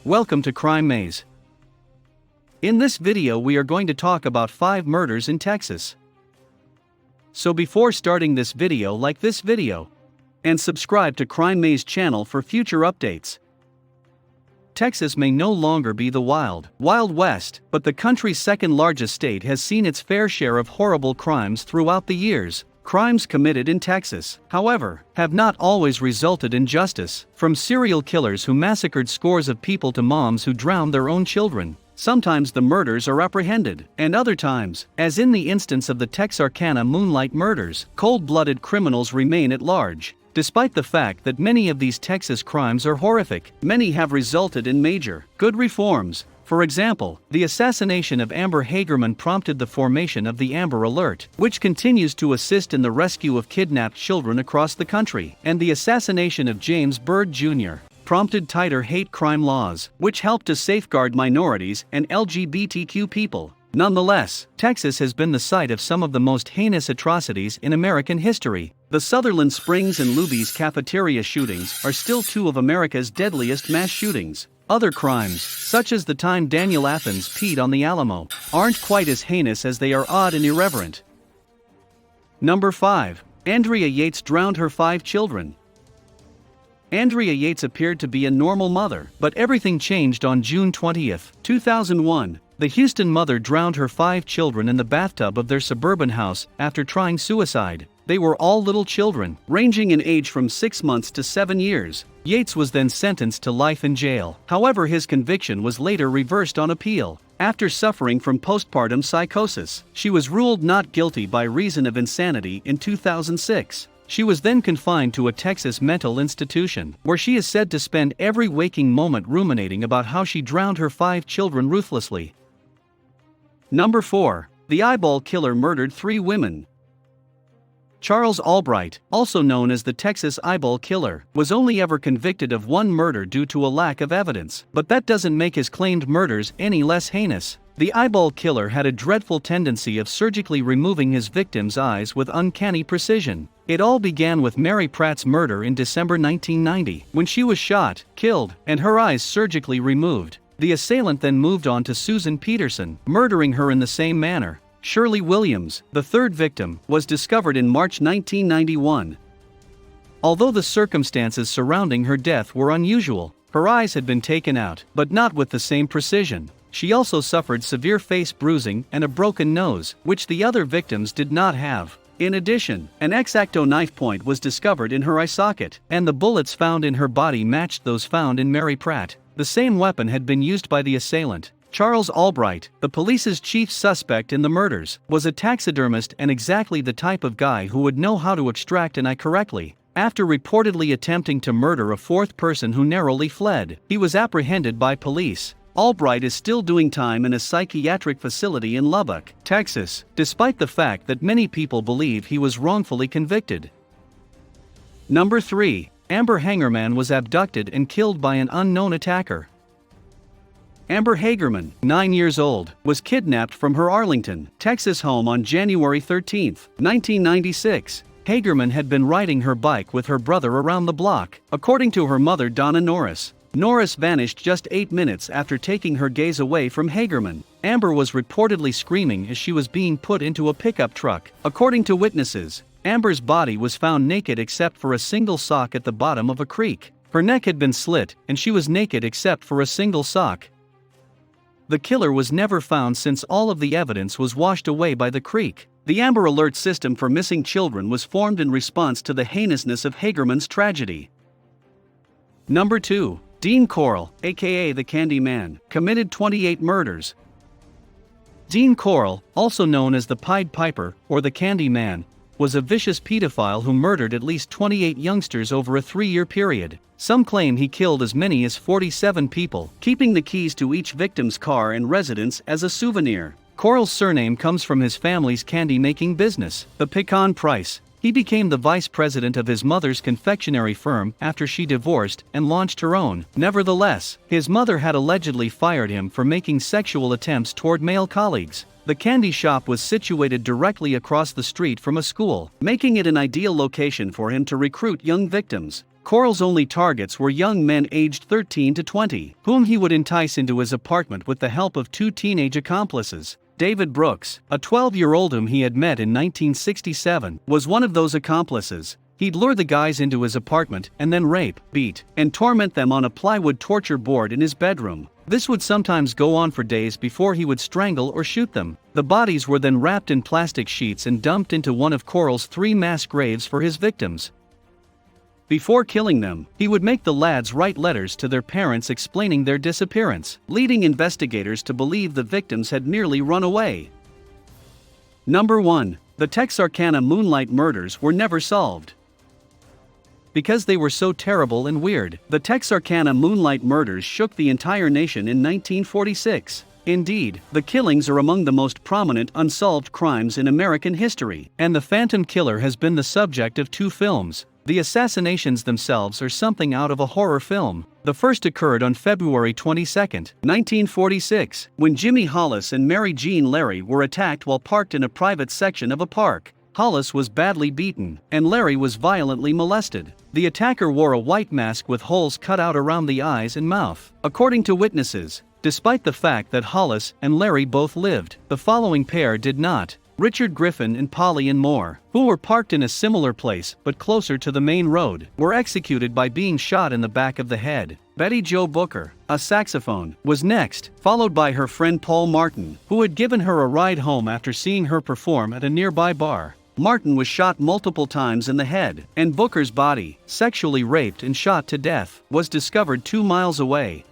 Welcome to Crime Maze. In this video we are going to talk about 5 murders in Texas. So before starting this video, like this video and subscribe to Crime Maze channel for future updates. Texas may no longer be the Wild West, but the country's second largest state has seen its fair share of horrible crimes throughout the years. Crimes committed in Texas, however, have not always resulted in justice, from serial killers who massacred scores of people to moms who drowned their own children. Sometimes the murders are apprehended, and other times, as in the instance of the Texarkana Moonlight Murders, cold-blooded criminals remain at large. Despite the fact that many of these Texas crimes are horrific, many have resulted in major, good reforms. For example, the assassination of Amber Hagerman prompted the formation of the Amber Alert, which continues to assist in the rescue of kidnapped children across the country, and the assassination of James Byrd Jr. prompted tighter hate crime laws, which helped to safeguard minorities and LGBTQ people. Nonetheless, Texas has been the site of some of the most heinous atrocities in American history. The Sutherland Springs and Luby's cafeteria shootings are still 2 of America's deadliest mass shootings. Other crimes, such as the time Daniel Athens peed on the Alamo, aren't quite as heinous as they are odd and irreverent. Number 5. Andrea Yates drowned her 5 children. Andrea Yates appeared to be a normal mother, but everything changed on June 20, 2001. The Houston mother drowned her 5 children in the bathtub of their suburban house after trying suicide. They were all little children, ranging in age from 6 months to 7 years. Yates was then sentenced to life in jail. However, his conviction was later reversed on appeal. After suffering from postpartum psychosis, she was ruled not guilty by reason of insanity in 2006. She was then confined to a Texas mental institution, where she is said to spend every waking moment ruminating about how she drowned her 5 children ruthlessly. Number 4. The eyeball killer murdered 3 women. Charles Albright, also known as the Texas eyeball killer, was only ever convicted of 1 murder due to a lack of evidence, but that doesn't make his claimed murders any less heinous. The eyeball killer had a dreadful tendency of surgically removing his victims' eyes with uncanny precision. It all began with Mary Pratt's murder in December 1990, when she was shot, killed, and her eyes surgically removed. The assailant then moved on to Susan Peterson, murdering her in the same manner. Shirley Williams, the 3rd victim, was discovered in March 1991. Although the circumstances surrounding her death were unusual, her eyes had been taken out, but not with the same precision. She also suffered severe face bruising and a broken nose, which the other victims did not have. In addition, an X-Acto knife point was discovered in her eye socket, and the bullets found in her body matched those found in Mary Pratt. The same weapon had been used by the assailant. Charles Albright, the police's chief suspect in the murders, was a taxidermist and exactly the type of guy who would know how to extract an eye correctly. After reportedly attempting to murder a 4th person who narrowly fled, he was apprehended by police. Albright is still doing time in a psychiatric facility in Lubbock, Texas, despite the fact that many people believe he was wrongfully convicted. Number 3. Amber Hagerman was abducted and killed by an unknown attacker. Amber Hagerman, 9 years old, was kidnapped from her Arlington, Texas home on January 13, 1996. Hagerman had been riding her bike with her brother around the block, according to her mother Donna Norris. Norris vanished just 8 minutes after taking her gaze away from Hagerman. Amber was reportedly screaming as she was being put into a pickup truck. According to witnesses, Amber's body was found naked except for a single sock at the bottom of a creek. Her neck had been slit, and she was naked except for a single sock. The killer was never found since all of the evidence was washed away by the creek. The Amber Alert system for missing children was formed in response to the heinousness of Hagerman's tragedy. Number 2. Dean Corle, aka the Candy Man, committed 28 murders. Dean Corle, also known as the Pied Piper or the Candy Man, was a vicious pedophile who murdered at least 28 youngsters over a 3-year period. Some claim he killed as many as 47 people, keeping the keys to each victim's car and residence as a souvenir. Corle's surname comes from his family's candy-making business, the Pecan Price. He became the vice president of his mother's confectionery firm after she divorced and launched her own. Nevertheless, his mother had allegedly fired him for making sexual attempts toward male colleagues. The candy shop was situated directly across the street from a school, making it an ideal location for him to recruit young victims. Corle's only targets were young men aged 13 to 20, whom he would entice into his apartment with the help of 2 teenage accomplices. David Brooks, a 12-year-old whom he had met in 1967, was one of those accomplices. He'd lure the guys into his apartment and then rape, beat, and torment them on a plywood torture board in his bedroom. This would sometimes go on for days before he would strangle or shoot them. The bodies were then wrapped in plastic sheets and dumped into one of Corle's 3 mass graves for his victims. Before killing them, he would make the lads write letters to their parents explaining their disappearance, leading investigators to believe the victims had merely run away. Number 1. The Texarkana Moonlight Murders were never solved. Because they were so terrible and weird, the Texarkana Moonlight Murders shook the entire nation in 1946. Indeed, the killings are among the most prominent unsolved crimes in American history, and the Phantom Killer has been the subject of 2 films. The assassinations themselves are something out of a horror film. The first occurred on February 22, 1946, when Jimmy Hollis and Mary Jean Larry were attacked while parked in a private section of a park. Hollis was badly beaten, and Larry was violently molested. The attacker wore a white mask with holes cut out around the eyes and mouth. According to witnesses, despite the fact that Hollis and Larry both lived, the following pair did not: Richard Griffin and Polly and Moore, who were parked in a similar place but closer to the main road, were executed by being shot in the back of the head. Betty Jo Booker, a saxophone, was next, followed by her friend Paul Martin, who had given her a ride home after seeing her perform at a nearby bar. Martin was shot multiple times in the head, and Booker's body, sexually raped and shot to death, was discovered 2 miles away.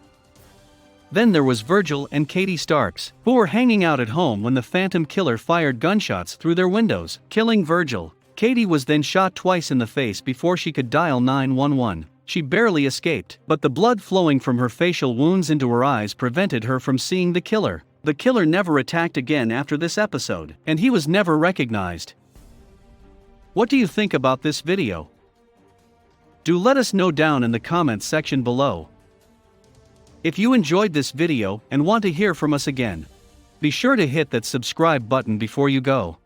Then there was Virgil and Katie Starks, who were hanging out at home when the Phantom Killer fired gunshots through their windows, killing Virgil. Katie was then shot twice in the face before she could dial 911. She barely escaped, but the blood flowing from her facial wounds into her eyes prevented her from seeing the killer. The killer never attacked again after this episode, and he was never recognized. What do you think about this video? Do let us know down in the comments section below. If you enjoyed this video and want to hear from us again, be sure to hit that subscribe button before you go.